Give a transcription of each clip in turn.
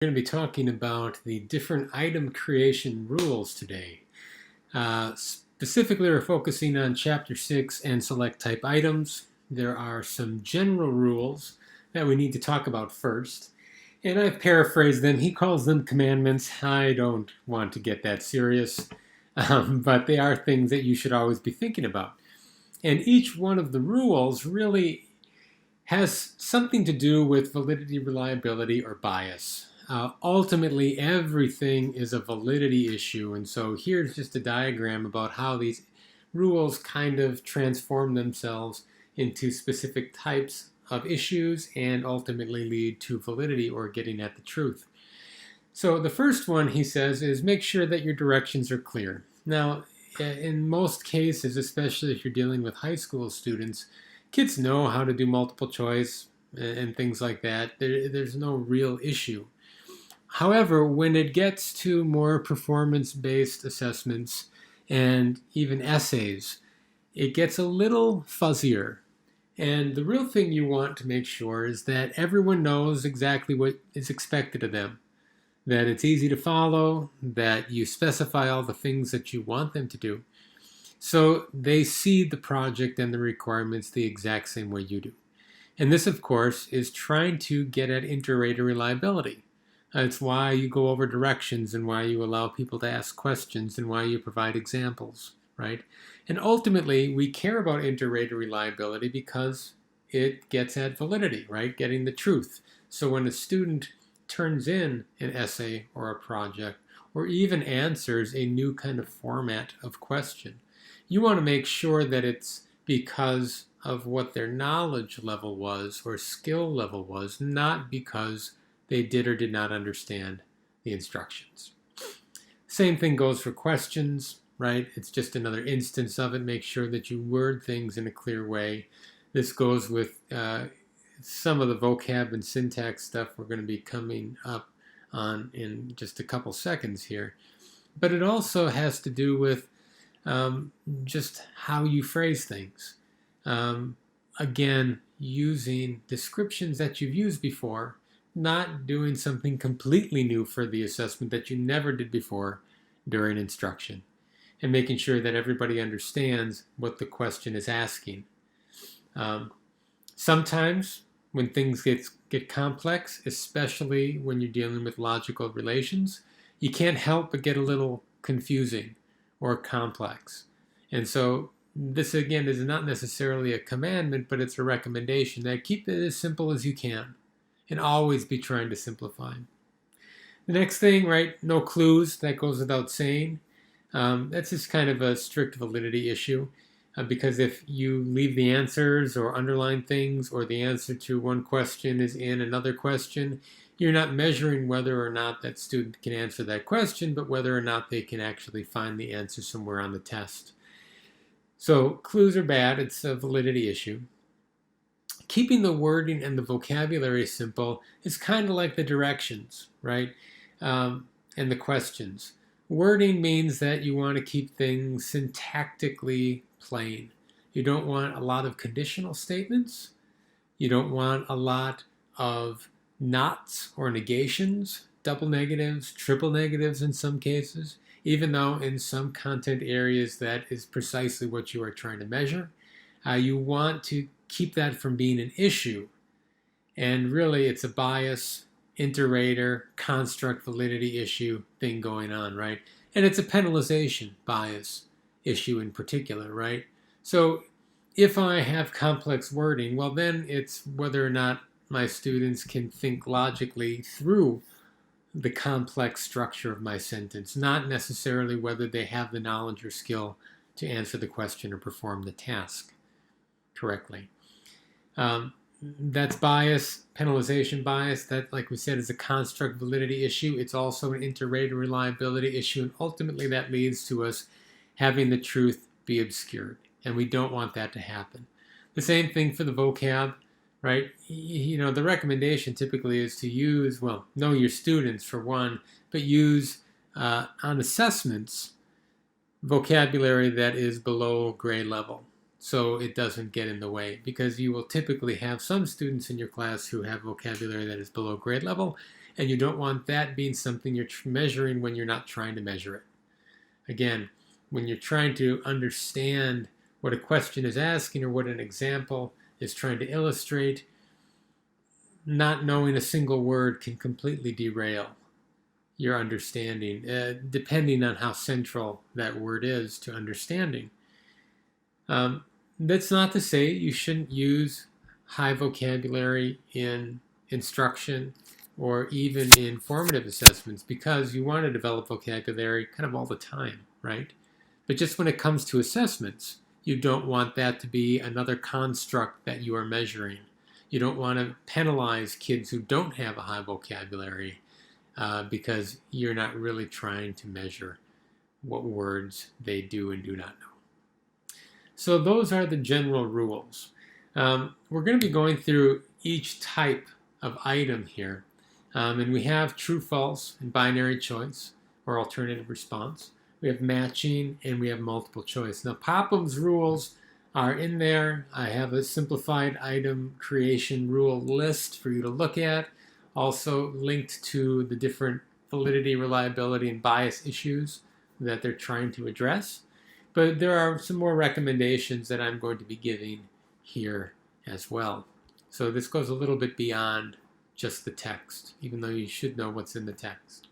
We're going to be talking about the different item creation rules today. Specifically, we're focusing on Chapter 6 and select type items. There are some general rules that we need to talk about first. And I've paraphrased them. He calls them commandments. I don't want to get that serious, but they are things that you should always be thinking about. And each one of the rules really has something to do with validity, reliability, or bias. Ultimately, everything is a validity issue, and so here's just a diagram about how these rules kind of transform themselves into specific types of issues and ultimately lead to validity or getting at the truth. So the first one, he says, is make sure that your directions are clear. Now, in most cases, especially if you're dealing with high school students, kids know how to do multiple choice and things like that. There's no real issue. However, when it gets to more performance-based assessments and even essays, it gets a little fuzzier. And the real thing you want to make sure is that everyone knows exactly what is expected of them, that it's easy to follow, that you specify all the things that you want them to do. So they see the project and the requirements the exact same way you do. And this, of course, is trying to get at inter-rater reliability. It's why you go over directions and why you allow people to ask questions and why you provide examples, right? And ultimately, we care about inter-rater reliability because it gets at validity, right? Getting the truth. So when a student turns in an essay or a project or even answers a new kind of format of question, you want to make sure that it's because of what their knowledge level was or skill level was, not because they did or did not understand the instructions. Same thing goes for questions, right? It's just another instance of it. Make sure that you word things in a clear way. This goes with some of the vocab and syntax stuff we're going to be coming up on in just a couple seconds here. But it also has to do with just how you phrase things. Again, using descriptions that you've used before, not doing something completely new for the assessment that you never did before during instruction, and making sure that everybody understands what the question is asking. Sometimes when things get complex, especially when you're dealing with logical relations, you can't help but get a little confusing or complex. And so this, again, is not necessarily a commandment, but it's a recommendation that keep it as simple as you can and always be trying to simplify. The next thing, right, no clues. That goes without saying. That's just kind of a strict validity issue because if you leave the answers or underline things or the answer to one question is in another question, you're not measuring whether or not that student can answer that question, but whether or not they can actually find the answer somewhere on the test. So clues are bad. It's a validity issue. Keeping the wording and the vocabulary simple is kind of like the directions, right? And the questions. Wording means that you want to keep things syntactically plain. You don't want a lot of conditional statements. You don't want a lot of nots or negations, double negatives, triple negatives in some cases, even though in some content areas that is precisely what you are trying to measure. You want to keep that from being an issue. And really, it's a bias, inter-rater, construct validity issue thing going on, right? And it's a penalization bias issue in particular, right? So if I have complex wording, well, then it's whether or not my students can think logically through the complex structure of my sentence, not necessarily whether they have the knowledge or skill to answer the question or perform the task correctly. That's bias, penalization bias. That, like we said, is a construct validity issue. It's also an inter-rater reliability issue, and ultimately that leads to us having the truth be obscured, and we don't want that to happen. The same thing for the vocab, right? You know, the recommendation typically is to use, well, know your students for one, but use on assessments vocabulary that is below grade level, so it doesn't get in the way, because you will typically have some students in your class who have vocabulary that is below grade level, and you don't want that being something you're measuring when you're not trying to measure it. Again, when you're trying to understand what a question is asking or what an example is trying to illustrate, not knowing a single word can completely derail your understanding, depending on how central that word is to understanding. That's not to say you shouldn't use high vocabulary in instruction or even in formative assessments, because you want to develop vocabulary kind of all the time, right? But just when it comes to assessments, you don't want that to be another construct that you are measuring. You don't want to penalize kids who don't have a high vocabulary because you're not really trying to measure what words they do and do not know. So those are the general rules. We're going to be going through each type of item here. And we have true, false, and binary choice, or alternative response. We have matching, and we have multiple choice. Now, Popham's rules are in there. I have a simplified item creation rule list for you to look at, also linked to the different validity, reliability, and bias issues that they're trying to address. But there are some more recommendations that I'm going to be giving here as well. So this goes a little bit beyond just the text, even though you should know what's in the text.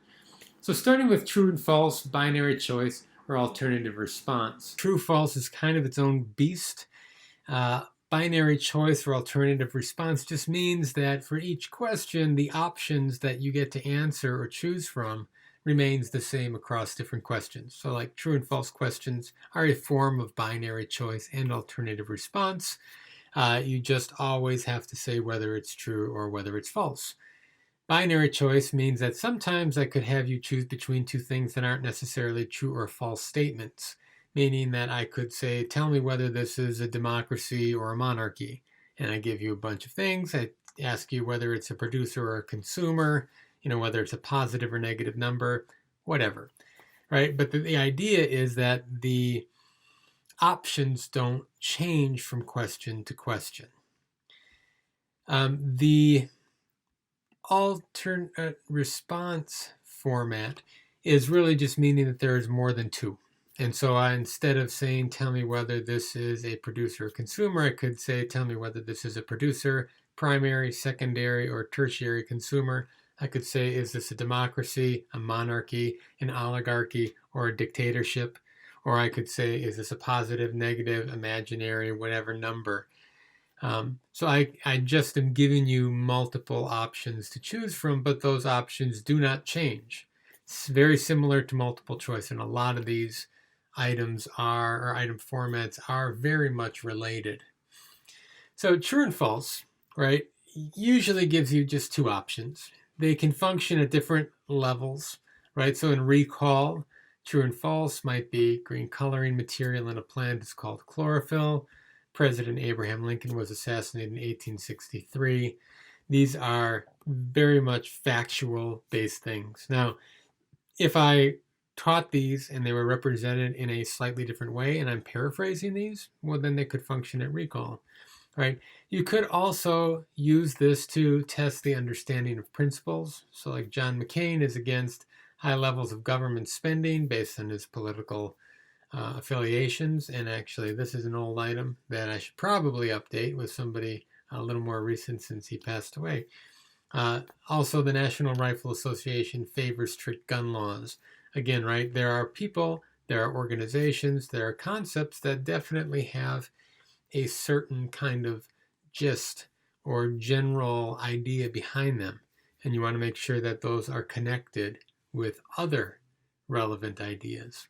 So starting with true and false, binary choice, or alternative response. True, false is kind of its own beast. Binary choice or alternative response just means that for each question, the options that you get to answer or choose from remains the same across different questions. So like true and false questions are a form of binary choice and alternative response. You just always have to say whether it's true or whether it's false. Binary choice means that sometimes I could have you choose between two things that aren't necessarily true or false statements, meaning that I could say, tell me whether this is a democracy or a monarchy. And I give you a bunch of things. I ask you whether it's a producer or a consumer, whether it's a positive or negative number, whatever, right? But the idea is that the options don't change from question to question. The alternate response format is really just meaning that there is more than two. And so instead of saying, tell me whether this is a producer or consumer, I could say, tell me whether this is a producer, primary, secondary, or tertiary consumer. I could say, is this a democracy, a monarchy, an oligarchy, or a dictatorship? Or I could say, is this a positive, negative, imaginary, whatever number? So I just am giving you multiple options to choose from, but those options do not change. It's very similar to multiple choice, and a lot of these items or item formats are very much related. So true and false, right, usually gives you just two options. They can function at different levels, right? So in recall, true and false might be green coloring material in a plant is called chlorophyll. President Abraham Lincoln was assassinated in 1863. These are very much factual-based things. Now, if I taught these and they were represented in a slightly different way, and I'm paraphrasing these, well, then they could function at recall, right? You could also use this to test the understanding of principles. So like John McCain is against high levels of government spending based on his political affiliations. And actually, this is an old item that I should probably update with somebody a little more recent since he passed away. Also, the National Rifle Association favors strict gun laws. Again, right, there are people, there are organizations, there are concepts that definitely have a certain kind of gist or general idea behind them. And you want to make sure that those are connected with other relevant ideas.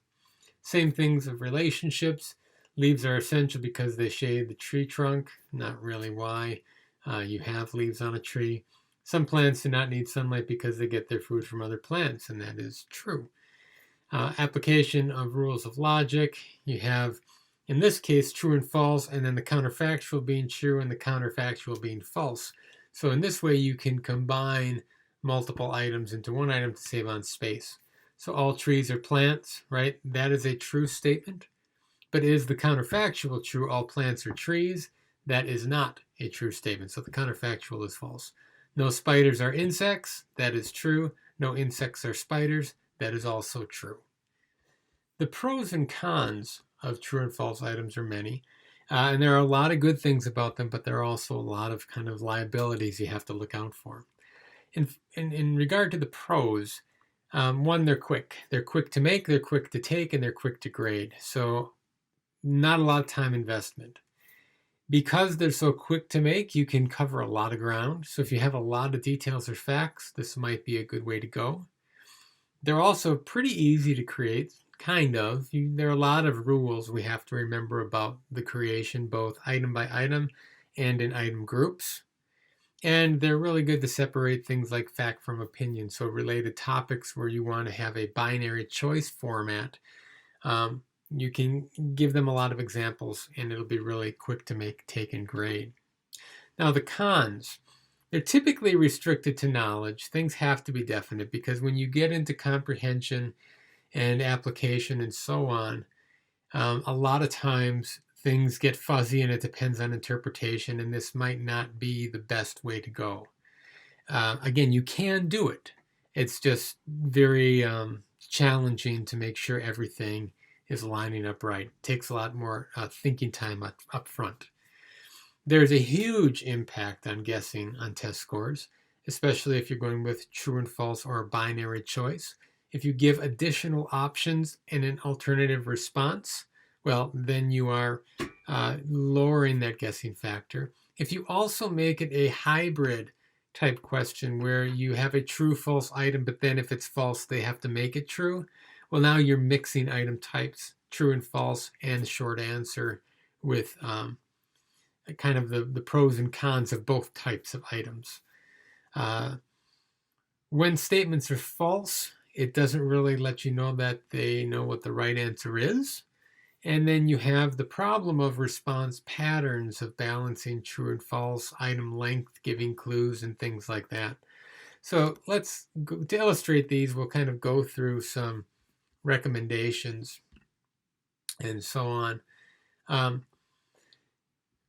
Same things of relationships. Leaves are essential because they shade the tree trunk. Not really why you have leaves on a tree. Some plants do not need sunlight because they get their food from other plants, and that is true. Application of rules of logic. You have, in this case, true and false, and then the counterfactual being true and the counterfactual being false. So in this way, you can combine multiple items into one item to save on space. So all trees are plants, right? That is a true statement. But is the counterfactual true, all plants are trees? That is not a true statement. So the counterfactual is false. No spiders are insects. That is true. No insects are spiders. That is also true. The pros and cons of true and false items are many. And there are a lot of good things about them, but there are also a lot of kind of liabilities you have to look out for. In regard to the pros, one, they're quick. They're quick to make, they're quick to take, and they're quick to grade. So not a lot of time investment. Because they're so quick to make, you can cover a lot of ground. So if you have a lot of details or facts, this might be a good way to go. They're also pretty easy to create, kind of. There are a lot of rules we have to remember about the creation, both item by item and in item groups. And they're really good to separate things like fact from opinion. So related topics where you want to have a binary choice format, you can give them a lot of examples and it'll be really quick to make, take, and grade. Now the cons, they're typically restricted to knowledge. Things have to be definite because when you get into comprehension and application and so on, a lot of times things get fuzzy and it depends on interpretation, and this might not be the best way to go. Again, you can do it. It's just very challenging to make sure everything is lining up right. It takes a lot more thinking time up front. There's a huge impact on guessing on test scores, especially if you're going with true and false or a binary choice. If you give additional options and an alternative response, well, then you are lowering that guessing factor. If you also make it a hybrid type question where you have a true false item, but then if it's false, they have to make it true, well, now you're mixing item types, true and false, and short answer with kind of the pros and cons of both types of items. When statements are false, it doesn't really let you know that they know what the right answer is. And then you have the problem of response patterns of balancing true and false, item length, giving clues, and things like that. So to illustrate these, we'll kind of go through some recommendations and so on.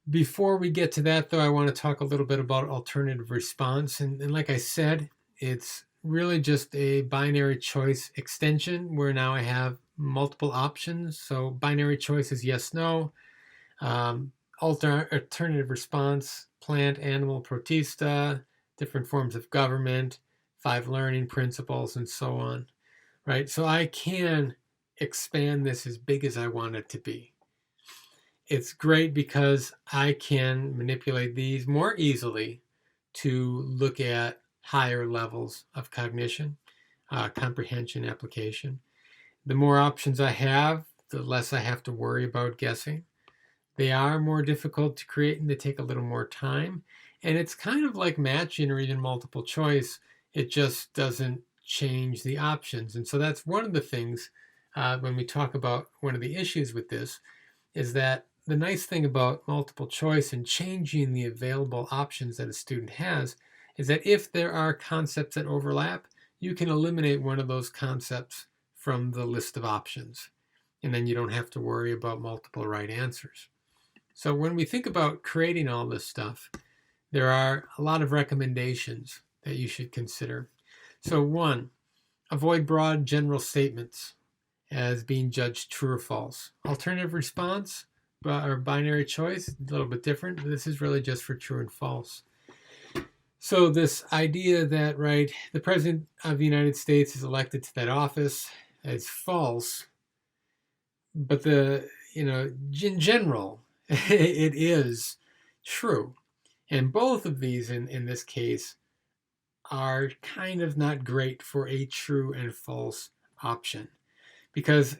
Before we get to that, though, I want to talk a little bit about alternative response. And like I said, it's really just a binary choice extension where now I have multiple options. So binary choice is yes, no. Alternative response, plant, animal, protista, different forms of government, 5 learning principles, and so on, right? So I can expand this as big as I want it to be. It's great because I can manipulate these more easily to look at higher levels of cognition, comprehension, application. The more options I have, the less I have to worry about guessing. They are more difficult to create and they take a little more time. And it's kind of like matching or even multiple choice. It just doesn't change the options. And so that's one of the things when we talk about one of the issues with this is that the nice thing about multiple choice and changing the available options that a student has is that if there are concepts that overlap, you can eliminate one of those concepts from the list of options. And then you don't have to worry about multiple right answers. So when we think about creating all this stuff, there are a lot of recommendations that you should consider. So 1, avoid broad general statements as being judged true or false. Alternative response or binary choice, a little bit different. This is really just for true and false. So this idea that, right, the President of the United States is elected to that office is false, but in general, it is true. And both of these in this case are kind of not great for a true and false option. Because,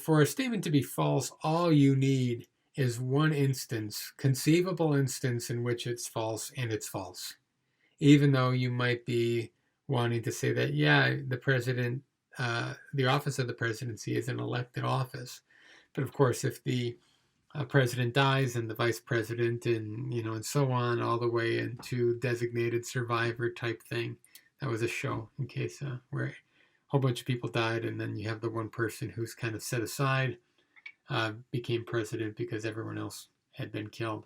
for a statement to be false, all you need is one instance, conceivable instance in which it's false and it's false. Even though you might be wanting to say that, yeah, the president, the office of the presidency is an elected office. But of course, if the president dies and the vice president and so on, all the way into designated survivor type thing. That was a show in case where a whole bunch of people died and then you have the one person who's kind of set aside, became president because everyone else had been killed.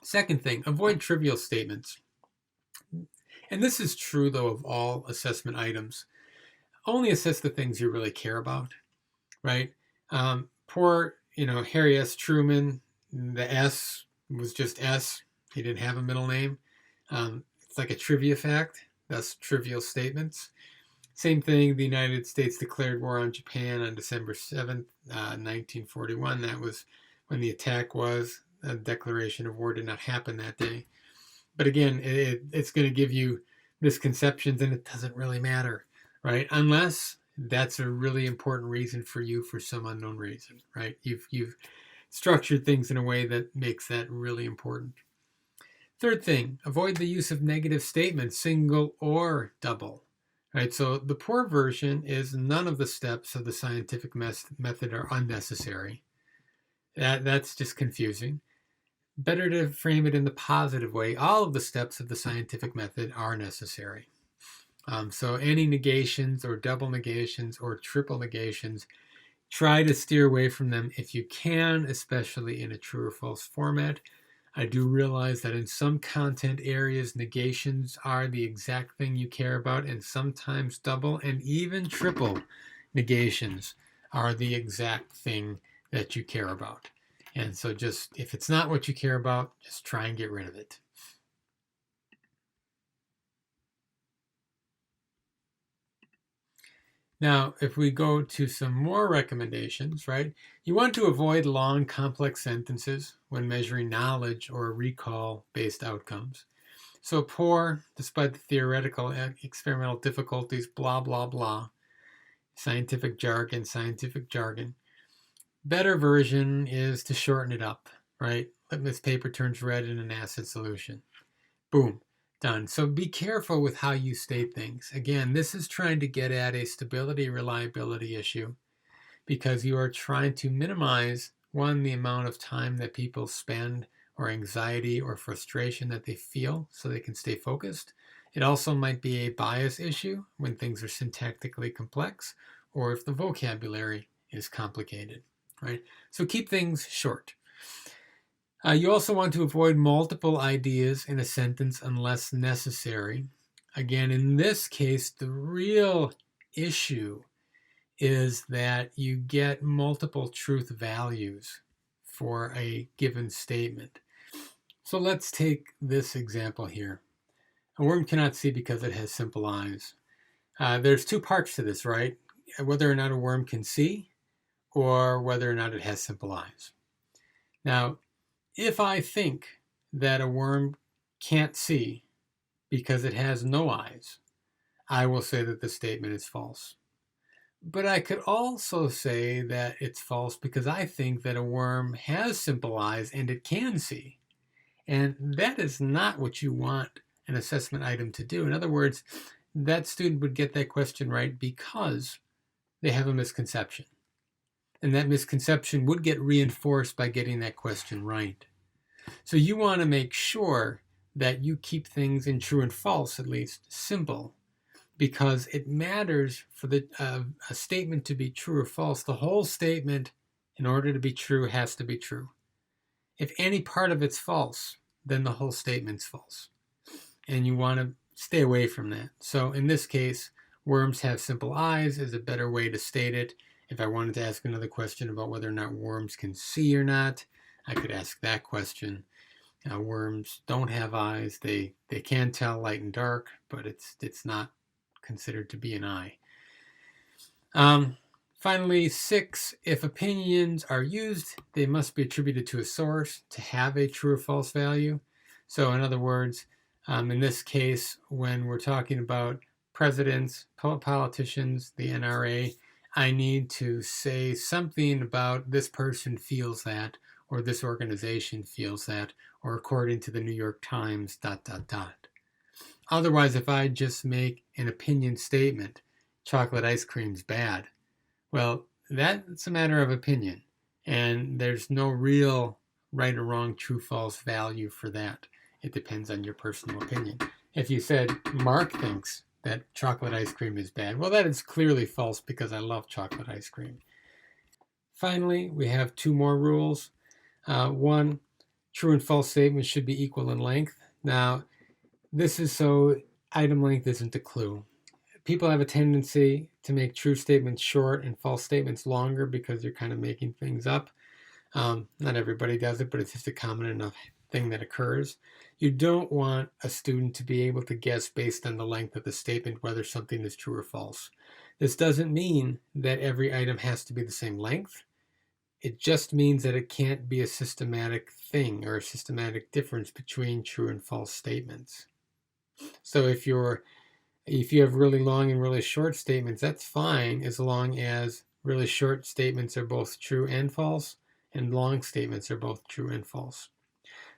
Second thing, avoid trivial statements. And this is true, though, of all assessment items. Only assess the things you really care about, right? Poor, Harry S. Truman, the S was just S. He didn't have a middle name. It's like a trivia fact, thus trivial statements. Same thing, the United States declared war on Japan on December 7th, 1941. That was when the attack was. A declaration of war did not happen that day. But again, it's going to give you misconceptions, and it doesn't really matter, right? Unless that's a really important reason for you for some unknown reason, right? You've structured things in a way that makes that really important. Third thing, avoid the use of negative statements, single or double. Right, so the poor version is none of the steps of the scientific method are unnecessary. That's just confusing. Better to frame it in the positive way. All of the steps of the scientific method are necessary. So any negations or double negations or triple negations, try to steer away from them if you can, especially in a true or false format. I do realize that in some content areas, negations are the exact thing you care about, and sometimes double and even triple negations are the exact thing that you care about. And so just, if it's not what you care about, just try and get rid of it. Now, if we go to some more recommendations, right? You want to avoid long, complex sentences when measuring knowledge or recall-based outcomes. So poor, despite the theoretical experimental difficulties, blah, blah, blah. Scientific jargon. Better version is to shorten it up, right? Litmus paper turns red in an acid solution. Boom. Done. So be careful with how you state things. Again, this is trying to get at a stability reliability issue because you are trying to minimize, one, the amount of time that people spend or anxiety or frustration that they feel so they can stay focused. It also might be a bias issue when things are syntactically complex or if the vocabulary is complicated, right? So keep things short. You also want to avoid multiple ideas in a sentence unless necessary. Again, in this case, the real issue is that you get multiple truth values for a given statement. So let's take this example here. A worm cannot see because it has simple eyes. There's two parts to this, right? Whether or not a worm can see or whether or not it has simple eyes. Now, if I think that a worm can't see because it has no eyes, I will say that the statement is false. But I could also say that it's false because I think that a worm has simple eyes and it can see. And that is not what you want an assessment item to do. In other words, that student would get that question right because they have a misconception. And that misconception would get reinforced by getting that question right. So you want to make sure that you keep things in true and false, at least simple, because it matters for a statement to be true or false. The whole statement, in order to be true, has to be true. If any part of it's false, then the whole statement's false. And you want to stay away from that. So in this case, worms have simple eyes is a better way to state it. If I wanted to ask another question about whether or not worms can see or not, I could ask that question. Worms don't have eyes. They can tell light and dark, but it's not considered to be an eye. Finally, 6, if opinions are used, they must be attributed to a source to have a true or false value. So in other words, in this case, when we're talking about presidents, politicians, the NRA, I need to say something about this person feels that, or this organization feels that, or according to the New York Times, ... Otherwise, if I just make an opinion statement, chocolate ice cream's bad, well, that's a matter of opinion, and there's no real right or wrong, true, false value for that. It depends on your personal opinion. If you said, Mark thinks that chocolate ice cream is bad, well, that is clearly false because I love chocolate ice cream. Finally, we have 2 more rules. One, True and false statements should be equal in length. Now, this is so item length isn't a clue. People have a tendency to make true statements short and false statements longer because they're kind of making things up. Not everybody does it, but it's just a common enough thing that occurs. You don't want a student to be able to guess based on the length of the statement whether something is true or false. This doesn't mean that every item has to be the same length. It just means that it can't be a systematic thing or a systematic difference between true and false statements. So if you have really long and really short statements, that's fine as long as really short statements are both true and false, and long statements are both true and false.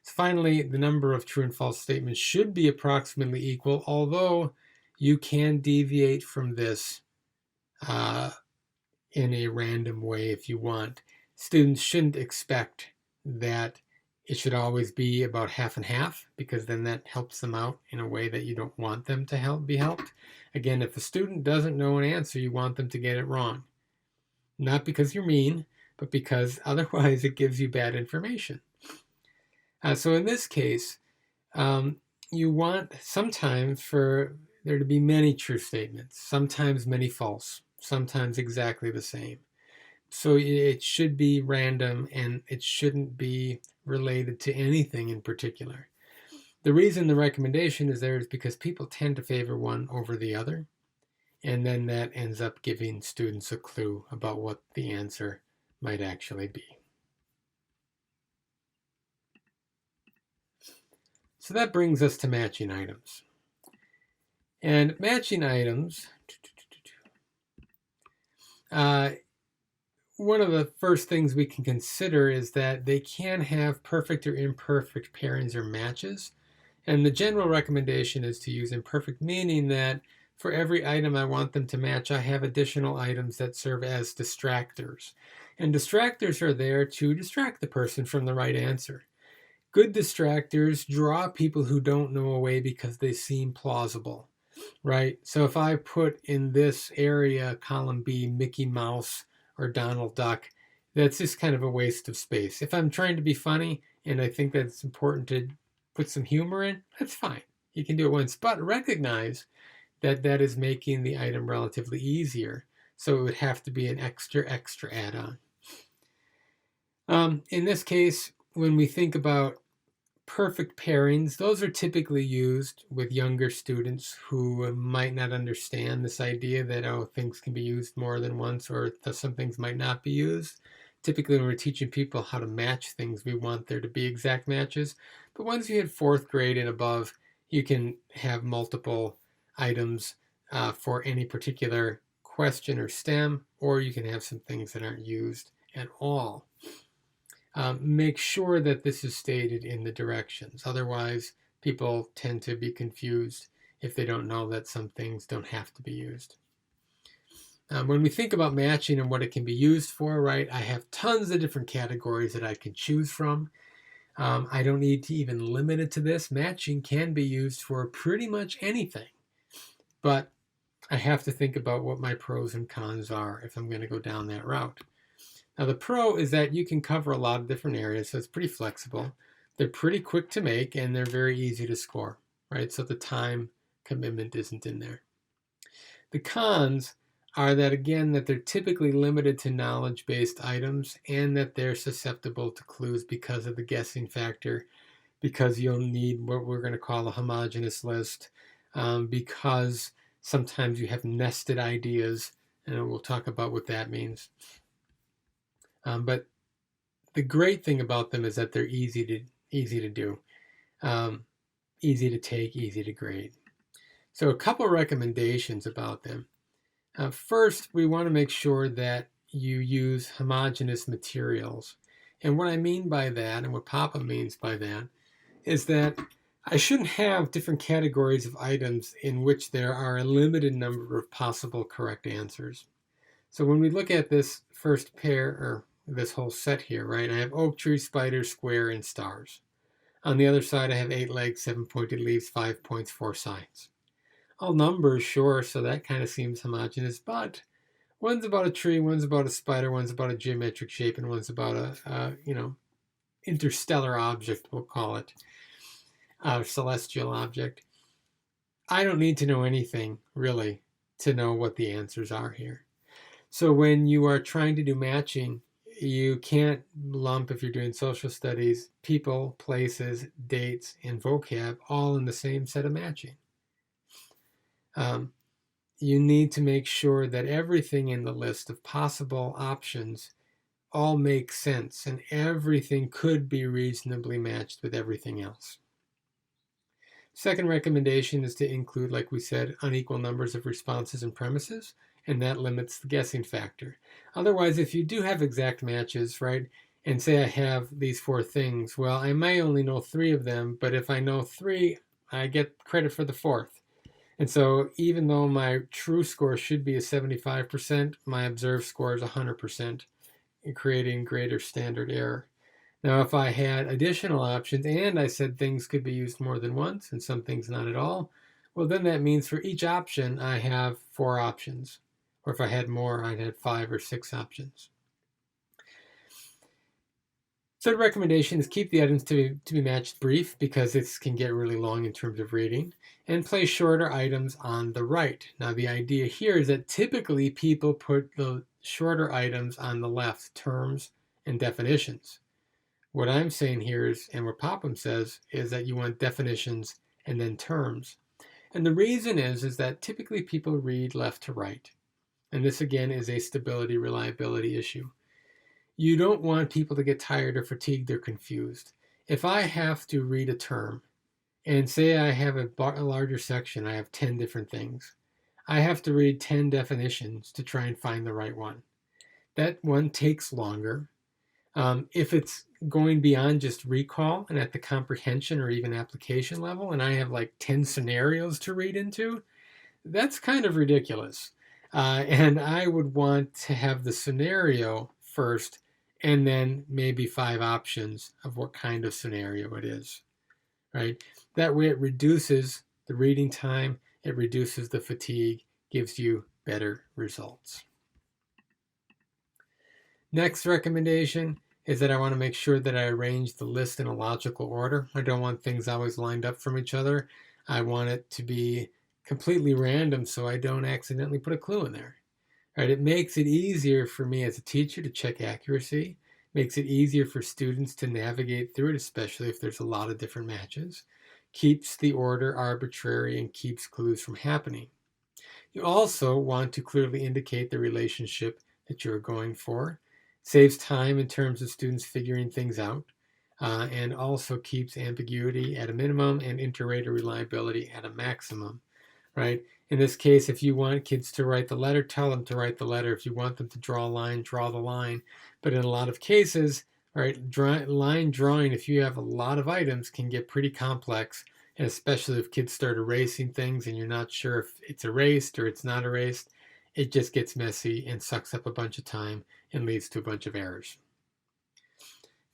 So finally, the number of true and false statements should be approximately equal, although you can deviate from this in a random way if you want. Students shouldn't expect that it should always be about half and half, because then that helps them out in a way that you don't want them to be helped. Again, if a student doesn't know an answer, you want them to get it wrong. Not because you're mean, but because otherwise it gives you bad information. So in this case, you want sometimes for there to be many true statements, sometimes many false, sometimes exactly the same. So it should be random and it shouldn't be related to anything in particular. The reason the recommendation is there is because people tend to favor one over the other, and then that ends up giving students a clue about what the answer might actually be. So that brings us to matching items. And matching items, one of the first things we can consider is that they can have perfect or imperfect pairings or matches. And the general recommendation is to use imperfect, meaning that for every item I want them to match, I have additional items that serve as distractors. And distractors are there to distract the person from the right answer. Good distractors draw people who don't know away because they seem plausible, right? So if I put in this area, column B, Mickey Mouse or Donald Duck, that's just kind of a waste of space. If I'm trying to be funny and I think that it's important to put some humor in, that's fine. You can do it once, but recognize that that is making the item relatively easier. So it would have to be an extra add-on. In this case, when we think about perfect pairings, those are typically used with younger students who might not understand this idea that, things can be used more than once, or that some things might not be used. Typically, when we're teaching people how to match things, we want there to be exact matches. But once you hit fourth grade and above, you can have multiple items for any particular question or stem, or you can have some things that aren't used at all. Make sure that this is stated in the directions. Otherwise, people tend to be confused if they don't know that some things don't have to be used. When we think about matching and what it can be used for, right, I have tons of different categories that I can choose from. I don't need to even limit it to this. Matching can be used for pretty much anything, but I have to think about what my pros and cons are if I'm going to go down that route. Now the pro is that you can cover a lot of different areas, so it's pretty flexible. They're pretty quick to make and they're very easy to score, right? So the time commitment isn't in there. The cons are that, again, that they're typically limited to knowledge-based items and that they're susceptible to clues because of the guessing factor, because you'll need what we're going to call a homogeneous list, because sometimes you have nested ideas, and we'll talk about what that means. But the great thing about them is that they're easy to do, easy to take, easy to grade. So a couple recommendations about them. First, we want to make sure that you use homogeneous materials. And what I mean by that, and what Popham means by that, is that I shouldn't have different categories of items in which there are a limited number of possible correct answers. So when we look at this first pair, or this whole set here, right, I have oak tree, spider, square, and stars. On the other side, I have 8 legs, 7 pointed leaves, 5 points, 4 sides. All numbers, sure, so that kind of seems homogeneous, but one's about a tree, one's about a spider, one's about a geometric shape, and one's about a interstellar object, we'll call it, celestial object. I don't need to know anything, really, to know what the answers are here. So when you are trying to do matching, you can't lump, if you're doing social studies, people, places, dates, and vocab all in the same set of matching. You need to make sure that everything in the list of possible options all makes sense and everything could be reasonably matched with everything else. Second recommendation is to include, like we said, unequal numbers of responses and premises, and that limits the guessing factor. Otherwise, if you do have exact matches, right, and say I have these 4 things, well, I may only know 3 of them, but if I know 3, I get credit for the 4th. And so even though my true score should be a 75%, my observed score is 100%, creating greater standard error. Now, if I had additional options and I said things could be used more than once and some things not at all, well, then that means for each option, I have 4 options. Or if I had more, I'd have 5 or 6 options. Third recommendation is keep the items to be matched brief, because this can get really long in terms of reading, and place shorter items on the right. Now, the idea here is that typically people put the shorter items on the left, terms and definitions. What I'm saying here is, and what Popham says, is that you want definitions and then terms. And the reason is that typically people read left to right. And this again is a stability reliability issue. You don't want people to get tired or fatigued or confused. If I have to read a term, and say I have a larger section, I have 10 different things, I have to read 10 definitions to try and find the right one. That one takes longer. If it's going beyond just recall and at the comprehension or even application level, and I have like 10 scenarios to read into, that's kind of ridiculous. And I would want to have the scenario first and then maybe 5 options of what kind of scenario it is, right? That way it reduces the reading time, it reduces the fatigue, gives you better results. Next recommendation is that I want to make sure that I arrange the list in a logical order. I don't want things always lined up from each other. I want it to be completely random so I don't accidentally put a clue in there. Right? It makes it easier for me as a teacher to check accuracy, makes it easier for students to navigate through it, especially if there's a lot of different matches, keeps the order arbitrary, and keeps clues from happening. You also want to clearly indicate the relationship that you're going for. Saves time in terms of students figuring things out, and also keeps ambiguity at a minimum and inter-rater reliability at a maximum, right? In this case, if you want kids to write the letter, tell them to write the letter. If you want them to draw a line, draw the line. But in a lot of cases, right, line drawing, if you have a lot of items, can get pretty complex, and especially if kids start erasing things and you're not sure if it's erased or it's not erased, it just gets messy and sucks up a bunch of time and leads to a bunch of errors.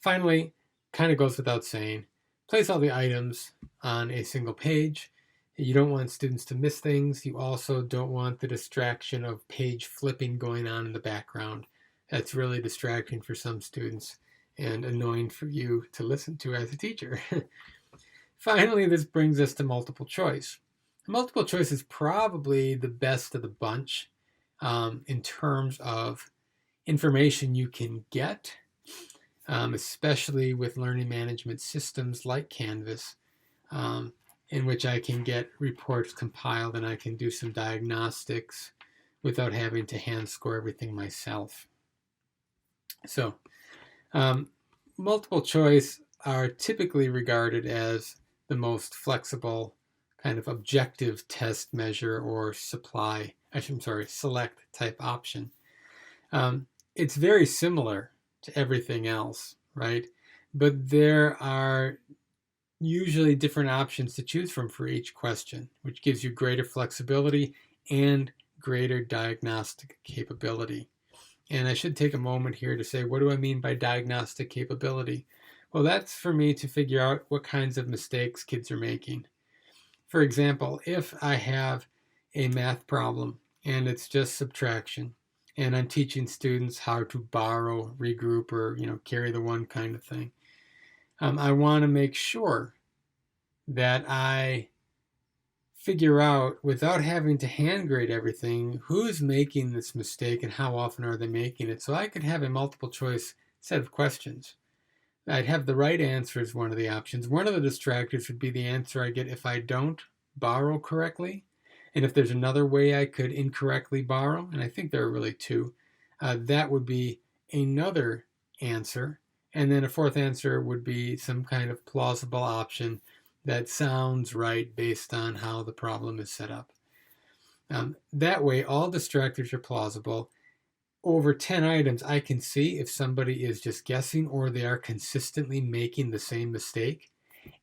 Finally, kind of goes without saying, place all the items on a single page. You don't want students to miss things. You also don't want the distraction of page flipping going on in the background. That's really distracting for some students and annoying for you to listen to as a teacher. Finally, this brings us to multiple choice. Multiple choice is probably the best of the bunch in terms of information you can get, especially with learning management systems like Canvas, in which I can get reports compiled and I can do some diagnostics without having to hand score everything myself. So, multiple choice are typically regarded as the most flexible kind of objective test measure or select type option. It's very similar to everything else, right? But there are usually different options to choose from for each question, which gives you greater flexibility and greater diagnostic capability. And I should take a moment here to say, what do I mean by diagnostic capability? Well, that's for me to figure out what kinds of mistakes kids are making. For example, if I have a math problem and it's just subtraction, and I'm teaching students how to borrow, regroup, or carry the one kind of thing, I want to make sure that I figure out, without having to hand grade everything, who's making this mistake and how often are they making it. So I could have a multiple choice set of questions. I'd have the right answer as one of the options. One of the distractors would be the answer I get if I don't borrow correctly. And if there's another way I could incorrectly borrow, and I think there are really two, that would be another answer. And then a fourth answer would be some kind of plausible option that sounds right based on how the problem is set up. That way, all distractors are plausible. Over 10 items, I can see if somebody is just guessing or they are consistently making the same mistake.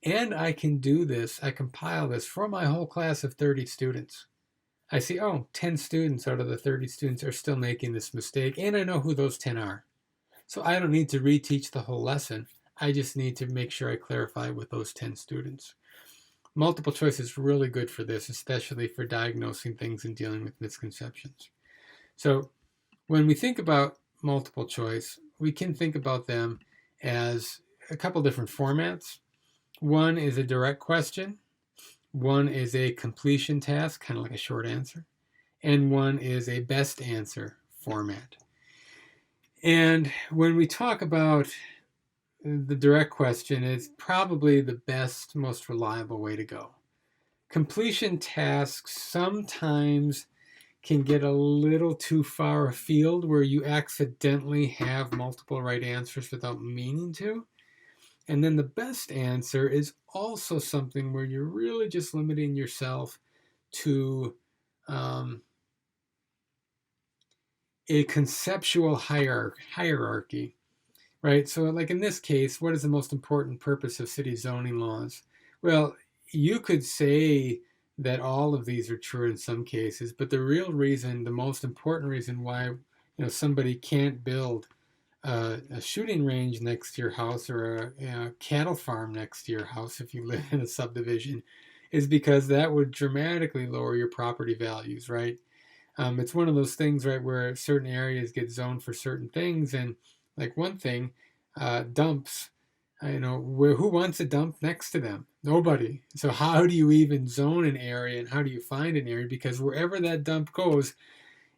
And I can do this, I compile this for my whole class of 30 students. I see, 10 students out of the 30 students are still making this mistake, and I know who those 10 are. So I don't need to reteach the whole lesson. I just need to make sure I clarify with those 10 students. Multiple choice is really good for this, especially for diagnosing things and dealing with misconceptions. So when we think about multiple choice, we can think about them as a couple different formats. One is a direct question, one is a completion task, kind of like a short answer, and one is a best answer format. And when we talk about the direct question, it's probably the best, most reliable way to go. Completion tasks sometimes can get a little too far afield where you accidentally have multiple right answers without meaning to. And then the best answer is also something where you're really just limiting yourself to a conceptual hierarchy, right? So like in this case, what is the most important purpose of city zoning laws? Well, you could say that all of these are true in some cases, but the real reason, the most important reason why somebody can't build a shooting range next to your house or a cattle farm next to your house if you live in a subdivision is because that would dramatically lower your property values, right? It's one of those things, right, where certain areas get zoned for certain things, and like one thing, dumps. Who wants a dump next to them? Nobody. So how do you even zone an area, and how do you find an area? Because wherever that dump goes,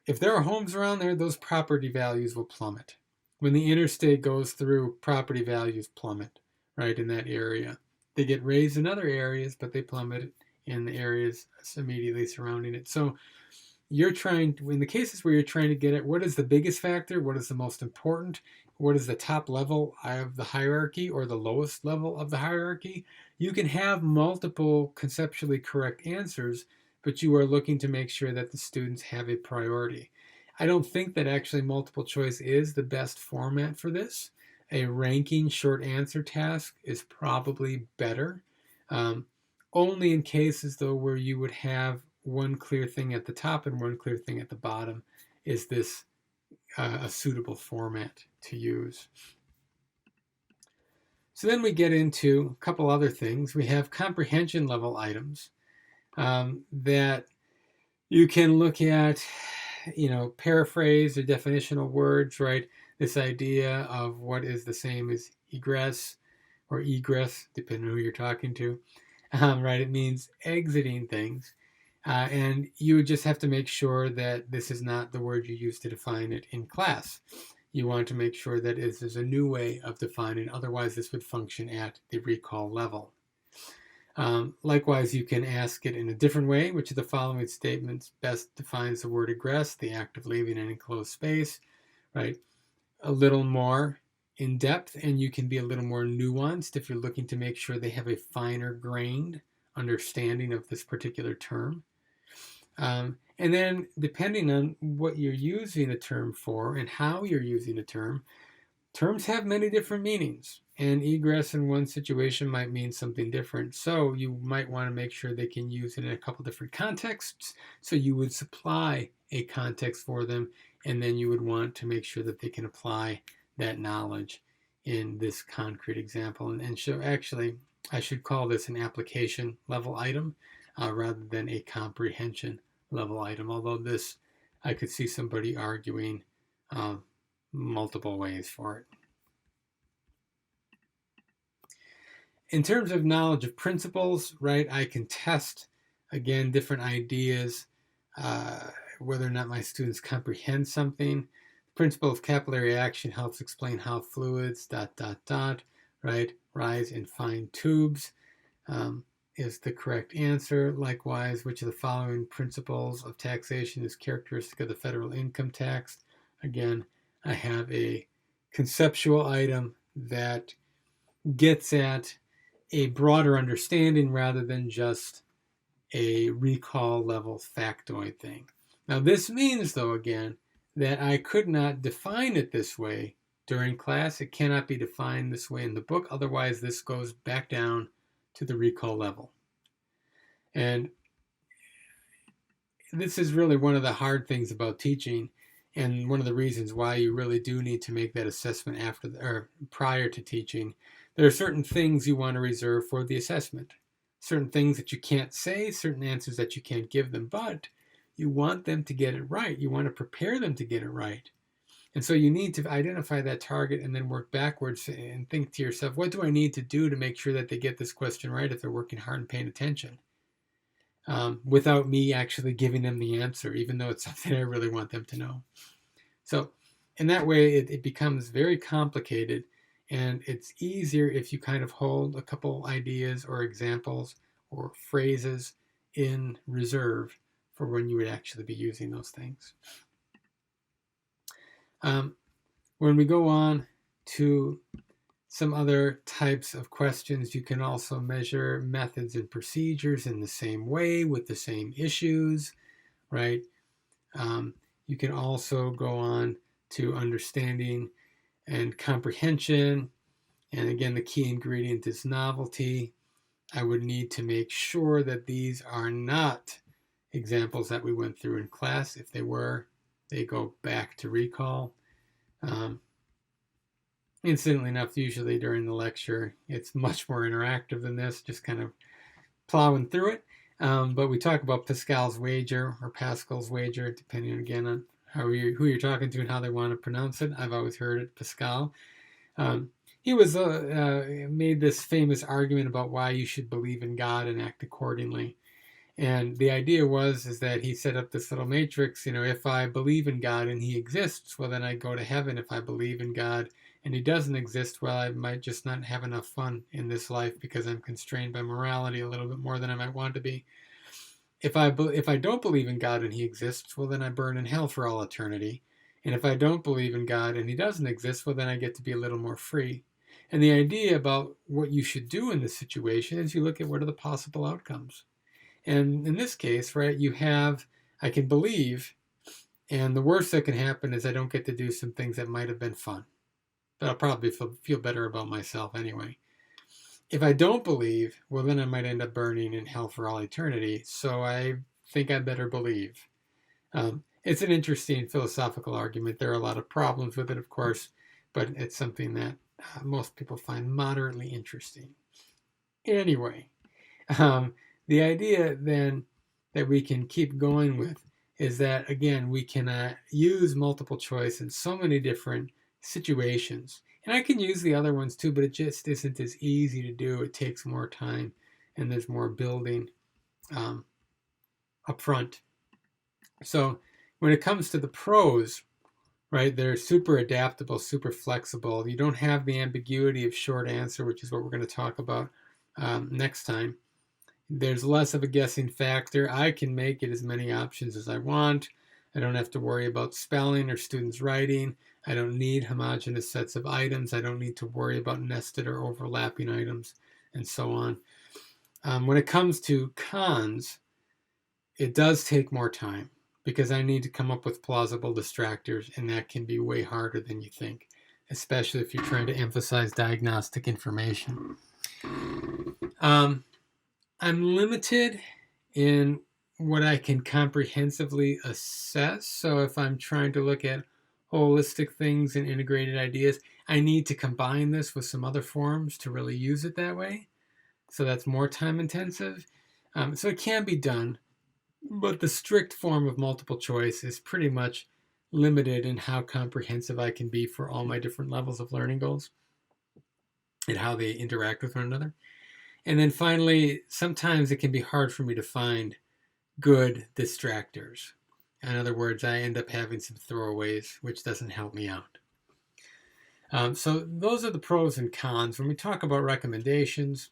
if there are homes around there, those property values will plummet. When the interstate goes through, property values plummet, right, in that area. They get raised in other areas, but they plummet in the areas immediately surrounding it. So you're trying to, in the cases where you're trying to get at what is the biggest factor, what is the most important, what is the top level of the hierarchy or the lowest level of the hierarchy, you can have multiple conceptually correct answers, but you are looking to make sure that the students have a priority. I don't think that actually multiple choice is the best format for this. A ranking short answer task is probably better. Only in cases though where you would have one clear thing at the top and one clear thing at the bottom is this a suitable format to use. So then we get into a couple other things. We have comprehension level items that you can look at, paraphrase or definitional words, right? This idea of what is the same as egress or egress, depending on who you're talking to, right? It means exiting things. And you just have to make sure that this is not the word you use to define it in class. You want to make sure that this is a new way of defining, otherwise this would function at the recall level. Likewise, you can ask it in a different way, which of the following statements best defines the word egress, the act of leaving an enclosed space, right? A little more in depth, and you can be a little more nuanced if you're looking to make sure they have a finer grained understanding of this particular term. And then depending on what you're using a term for and how you're using a term, terms have many different meanings, and egress in one situation might mean something different. So you might want to make sure they can use it in a couple different contexts. So you would supply a context for them, and then you would want to make sure that they can apply that knowledge in this concrete example. And so actually, I should call this an application level item rather than a comprehension level item, although this, I could see somebody arguing multiple ways for it. In terms of knowledge of principles, right, I can test, again, different ideas, whether or not my students comprehend something. The principle of capillary action helps explain how fluids, right, rise in fine tubes, is the correct answer. Likewise, which of the following principles of taxation is characteristic of the federal income tax? Again, I have a conceptual item that gets at a broader understanding rather than just a recall level factoid thing. Now, this means, though, again, that I could not define it this way during class. It cannot be defined this way in the book. Otherwise, this goes back down to the recall level. And this is really one of the hard things about teaching, and one of the reasons why you really do need to make that assessment or prior to teaching. There are certain things you want to reserve for the assessment, certain things that you can't say, certain answers that you can't give them, but you want them to get it right. You want to prepare them to get it right. And so you need to identify that target and then work backwards and think to yourself, what do I need to do to make sure that they get this question right if they're working hard and paying attention? Without me actually giving them the answer, even though it's something I really want them to know. So in that way, it becomes very complicated, and it's easier if you kind of hold a couple ideas or examples or phrases in reserve for when you would actually be using those things. When we go on to some other types of questions, you can also measure methods and procedures in the same way with the same issues, right? You can also go on to understanding and comprehension. And again, the key ingredient is novelty. I would need to make sure that these are not examples that we went through in class. If they were, they go back to recall. Incidentally enough, usually during the lecture, it's much more interactive than this, just kind of plowing through it. But we talk about Pascal's wager or Pascal's wager, depending again on who you're talking to and how they want to pronounce it. I've always heard it Pascal. He was made this famous argument about why you should believe in God and act accordingly. And the idea is that he set up this little matrix, if I believe in God and he exists, well, then I go to heaven. If I believe in God and he doesn't exist, well, I might just not have enough fun in this life because I'm constrained by morality a little bit more than I might want to be. If I don't believe in God and he exists, well, then I burn in hell for all eternity. And if I don't believe in God and he doesn't exist, well, then I get to be a little more free. And the idea about what you should do in this situation is you look at what are the possible outcomes. And in this case, right, I can believe, and the worst that can happen is I don't get to do some things that might have been fun. But I'll probably feel better about myself anyway. If I don't believe, well, then I might end up burning in hell for all eternity. So I think I better believe. It's an interesting philosophical argument. There are a lot of problems with it, of course, but it's something that most people find moderately interesting. Anyway, the idea then that we can keep going with is that, again, we can use multiple choice in so many different situations. And I can use the other ones too, but it just isn't as easy to do. It takes more time and there's more building up front. So when it comes to the pros, right, they're super adaptable, super flexible. You don't have the ambiguity of short answer, which is what we're going to talk about next time. There's less of a guessing factor. I can make it as many options as I want. I don't have to worry about spelling or students writing. I don't need homogeneous sets of items. I don't need to worry about nested or overlapping items and so on. When it comes to cons, it does take more time because I need to come up with plausible distractors, and that can be way harder than you think, especially if you're trying to emphasize diagnostic information. I'm limited in what I can comprehensively assess. So if I'm trying to look at holistic things and integrated ideas, I need to combine this with some other forms to really use it that way. So that's more time intensive. So it can be done, but the strict form of multiple choice is pretty much limited in how comprehensive I can be for all my different levels of learning goals and how they interact with one another. And then finally, sometimes it can be hard for me to find good distractors. In other words, I end up having some throwaways, which doesn't help me out. So those are the pros and cons. When we talk about recommendations,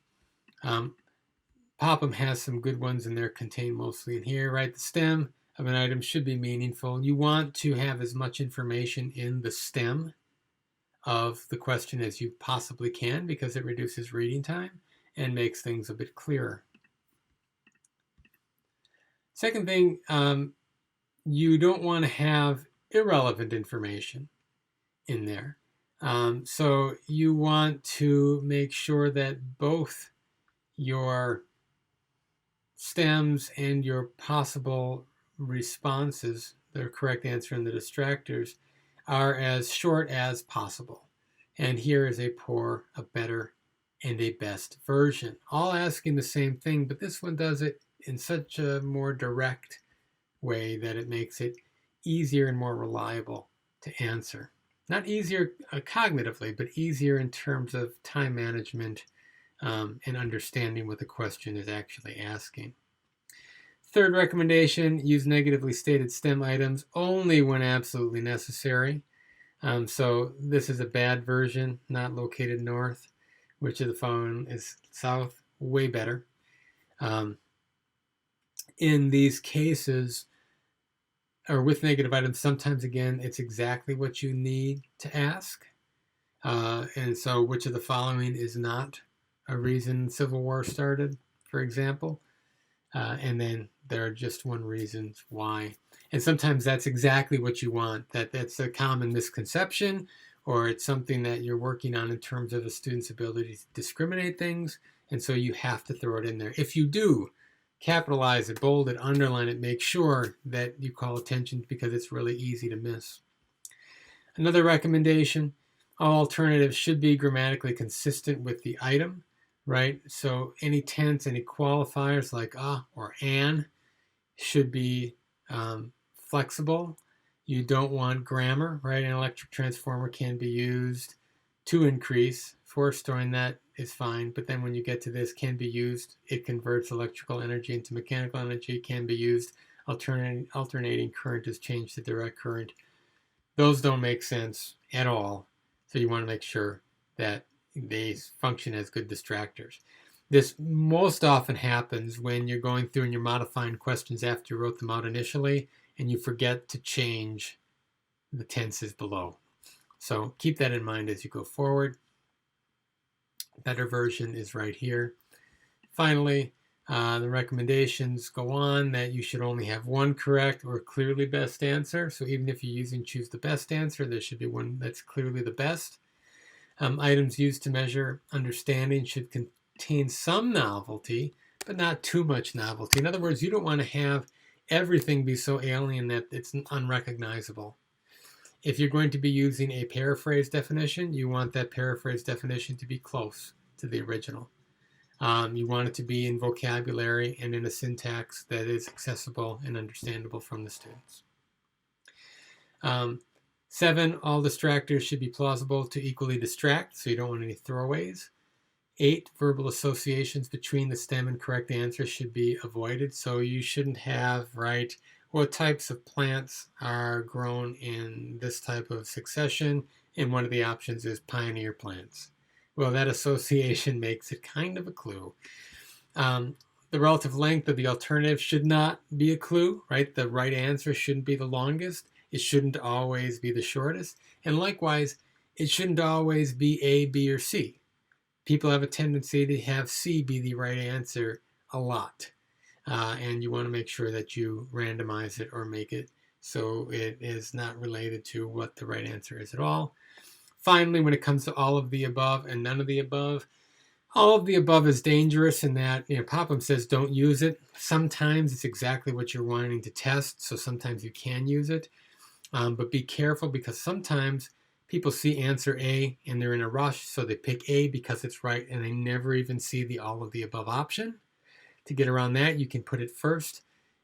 Popham has some good ones in there contained mostly in here, right? The stem of an item should be meaningful. You want to have as much information in the stem of the question as you possibly can because it reduces reading time and makes things a bit clearer. Second thing, you don't want to have irrelevant information in there. So you want to make sure that both your stems and your possible responses, the correct answer and the distractors, are as short as possible. And here is a poor, a better, and a best version. All asking the same thing, but this one does it in such a more direct way that it makes it easier and more reliable to answer. Not easier cognitively, but easier in terms of time management and understanding what the question is actually asking. Third recommendation, use negatively stated STEM items only when absolutely necessary. So this is a bad version, not located north. Which of the following is south? Way better. In these cases, or with negative items, sometimes again, it's exactly what you need to ask. And so which of the following is not a reason Civil War started, for example? And then there are just one reasons why. And sometimes that's exactly what you want. That's a common misconception, or it's something that you're working on in terms of a student's ability to discriminate things. And so you have to throw it in there. If you do, capitalize it, bold it, underline it, make sure that you call attention because it's really easy to miss. Another recommendation, all alternatives should be grammatically consistent with the item, right? So any tense, any qualifiers like or an should be flexible. You don't want grammar, right? An electric transformer can be used to increase. For storing that is fine, but then when you get to this, can be used, it converts electrical energy into mechanical energy, can be used. Alternating current is changed to direct current. Those don't make sense at all. So you want to make sure that they function as good distractors. This most often happens when you're going through and you're modifying questions after you wrote them out initially and you forget to change the tenses below. So keep that in mind as you go forward. Better version is right here. Finally, the recommendations go on that you should only have one correct or clearly best answer. So even if you're using choose the best answer, there should be one that's clearly the best. Items used to measure understanding should contain some novelty, but not too much novelty. In other words, you don't want to have everything be so alien that it's unrecognizable. If you're going to be using a paraphrase definition, you want that paraphrase definition to be close to the original. You want it to be in vocabulary and in a syntax that is accessible and understandable from the students. 7, all distractors should be plausible to equally distract, so you don't want any throwaways. 8, verbal associations between the stem and correct answer should be avoided, so you shouldn't have, right, what types of plants are grown in this type of succession, and one of the options is pioneer plants. Well, that association makes it kind of a clue. The relative length of the alternative should not be a clue, right? The right answer shouldn't be the longest. It shouldn't always be the shortest. And likewise, it shouldn't always be A, B, or C. People have a tendency to have C be the right answer a lot. And you want to make sure that you randomize it or make it so it is not related to what the right answer is at all. Finally, when it comes to all of the above and none of the above, all of the above is dangerous in that, Popham says don't use it. Sometimes it's exactly what you're wanting to test, so sometimes you can use it. But be careful because sometimes people see answer A and they're in a rush, so they pick A because it's right and they never even see the all of the above option. To get around that, you can put it first,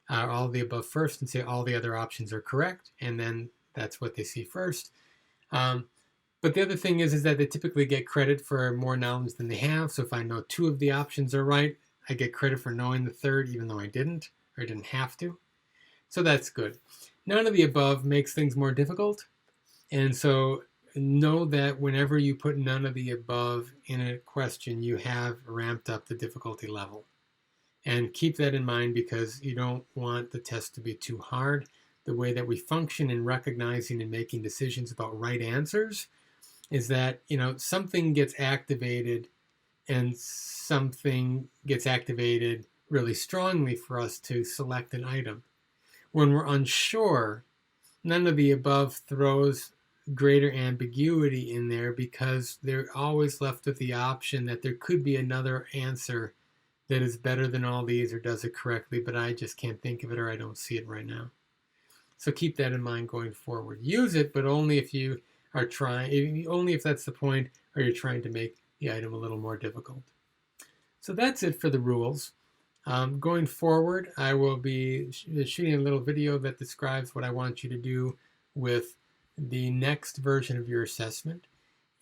all of the above first, and say all the other options are correct, and then that's what they see first. But the other thing is that they typically get credit for more knowledge than they have. So if I know 2 of the options are right, I get credit for knowing the third, even though I didn't or didn't have to. So that's good. None of the above makes things more difficult. And so know that whenever you put none of the above in a question, you have ramped up the difficulty level. And keep that in mind because you don't want the test to be too hard. The way that we function in recognizing and making decisions about right answers is that, something gets activated and something gets activated really strongly for us to select an item. When we're unsure, none of the above throws greater ambiguity in there because they're always left with the option that there could be another answer that is better than all these or does it correctly, but I just can't think of it or I don't see it right now. So keep that in mind going forward. Use it, but only if you are trying, only if that's the point, or you're trying to make the item a little more difficult. So that's it for the rules. Going forward, I will be shooting a little video that describes what I want you to do with the next version of your assessment.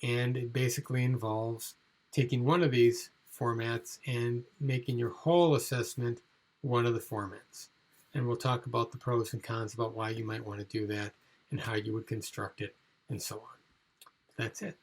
And it basically involves taking one of these formats and making your whole assessment one of the formats. And we'll talk about the pros and cons about why you might want to do that and how you would construct it and so on. That's it.